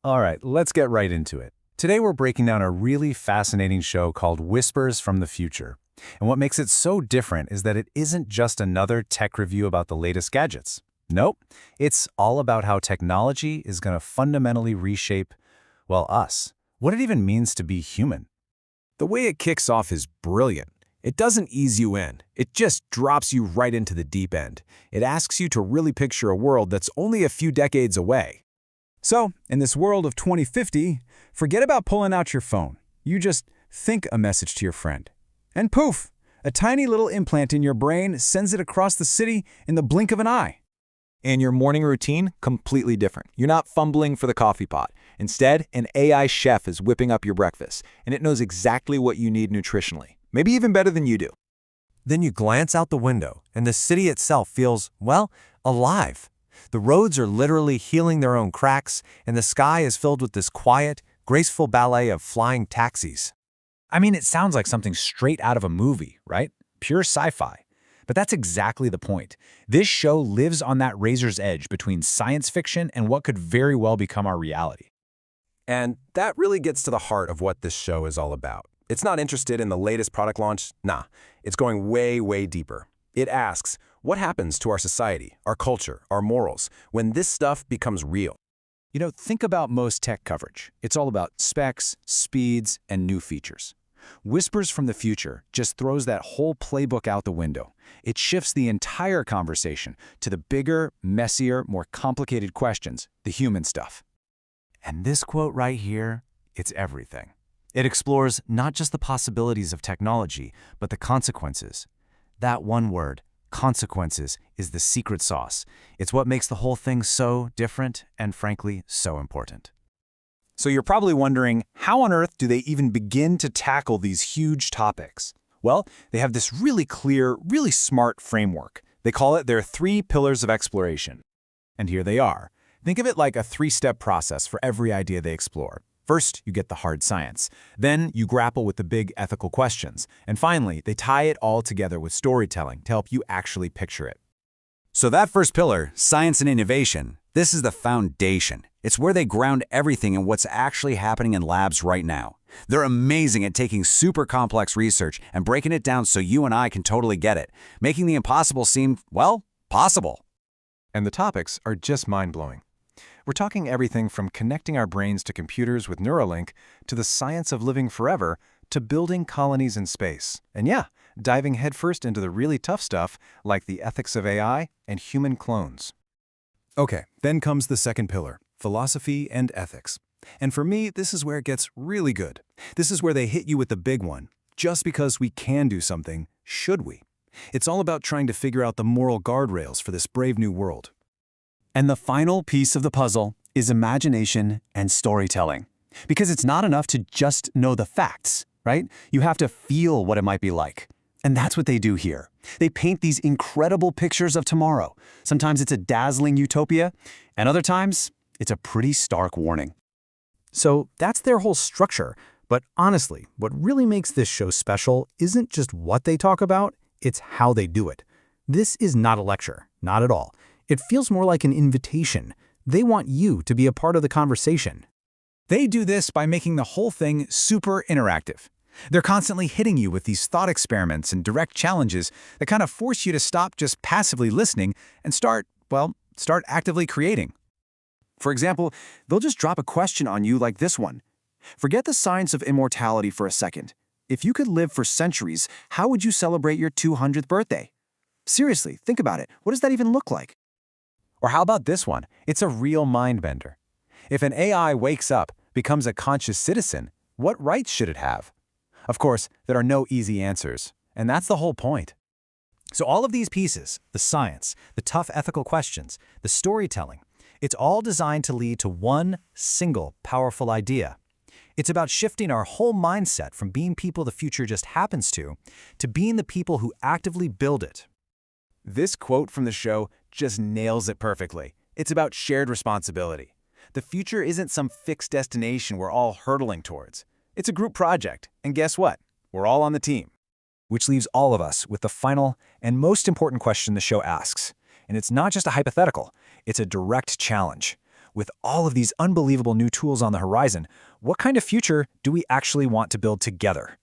All right, let's get right into it. Today we're breaking down a really fascinating show called Whispers from the Future. And what makes it so different is that it isn't just another tech review about the latest gadgets. Nope, it's all about how technology is going to fundamentally reshape, well, us. What it even means to be human. The way it kicks off is brilliant. It doesn't ease you in. It just drops you right into the deep end. It asks you to really picture a world that's only a few decades away. So, in this world of 2050, forget about pulling out your phone. You just think a message to your friend. And poof, a tiny little implant in your brain sends it across the city in the blink of an eye. And your morning routine, completely different. You're not fumbling for the coffee pot. Instead, an AI chef is whipping up your breakfast, and it knows exactly what you need nutritionally, maybe even better than you do. Then you glance out the window, and the city itself feels, well, alive. The roads are literally healing their own cracks, and the sky is filled with this quiet, graceful ballet of flying taxis. I mean, it sounds like something straight out of a movie, right? Pure sci-fi. But that's exactly the point. This show lives on that razor's edge between science fiction and what could very well become our reality. And that really gets to the heart of what this show is all about. It's not interested in the latest product launch. Nah, it's going way, way deeper. It asks, what happens to our society, our culture, our morals, when this stuff becomes real? You know, think about most tech coverage. It's all about specs, speeds, and new features. Whispers from the Future just throws that whole playbook out the window. It shifts the entire conversation to the bigger, messier, more complicated questions, the human stuff. And this quote right here, it's everything. It explores not just the possibilities of technology, but the consequences. That one word, consequences, is the secret sauce. It's what makes the whole thing so different and, frankly, so important. So you're probably wondering, how on earth do they even begin to tackle these huge topics? Well, they have this really clear, really smart framework. They call it their 3 pillars of exploration. And here they are. Think of it like a 3-step process for every idea they explore. First, you get the hard science. Then, you grapple with the big ethical questions. And finally, they tie it all together with storytelling to help you actually picture it. So that first pillar, science and innovation, this is the foundation. It's where they ground everything in what's actually happening in labs right now. They're amazing at taking super complex research and breaking it down so you and I can totally get it, making the impossible seem, well, possible. And the topics are just mind-blowing. We're talking everything from connecting our brains to computers with Neuralink, to the science of living forever, to building colonies in space. And yeah, diving headfirst into the really tough stuff like the ethics of AI and human clones. Okay, then comes the second pillar, philosophy and ethics. And for me, this is where it gets really good. This is where they hit you with the big one. Just because we can do something, should we? It's all about trying to figure out the moral guardrails for this brave new world. And the final piece of the puzzle is imagination and storytelling. Because it's not enough to just know the facts, right? You have to feel what it might be like. And that's what they do here. They paint these incredible pictures of tomorrow. Sometimes it's a dazzling utopia, and other times it's a pretty stark warning. So that's their whole structure. But honestly, what really makes this show special isn't just what they talk about, it's how they do it. This is not a lecture, not at all. It feels more like an invitation. They want you to be a part of the conversation. They do this by making the whole thing super interactive. They're constantly hitting you with these thought experiments and direct challenges that kind of force you to stop just passively listening and start actively creating. For example, they'll just drop a question on you like this one. Forget the science of immortality for a second. If you could live for centuries, how would you celebrate your 200th birthday? Seriously, think about it. What does that even look like? Or how about this one? It's a real mind-bender. If an AI wakes up, becomes a conscious citizen, what rights should it have? Of course, there are no easy answers, and that's the whole point. So all of these pieces, the science, the tough ethical questions, the storytelling, it's all designed to lead to one single powerful idea. It's about shifting our whole mindset from being people the future just happens to being the people who actively build it. This quote from the show just nails it perfectly. It's about shared responsibility. The future isn't some fixed destination we're all hurtling towards. It's a group project, and guess what? We're all on the team. Which leaves all of us with the final and most important question the show asks. And it's not just a hypothetical, it's a direct challenge. With all of these unbelievable new tools on the horizon, what kind of future do we actually want to build together?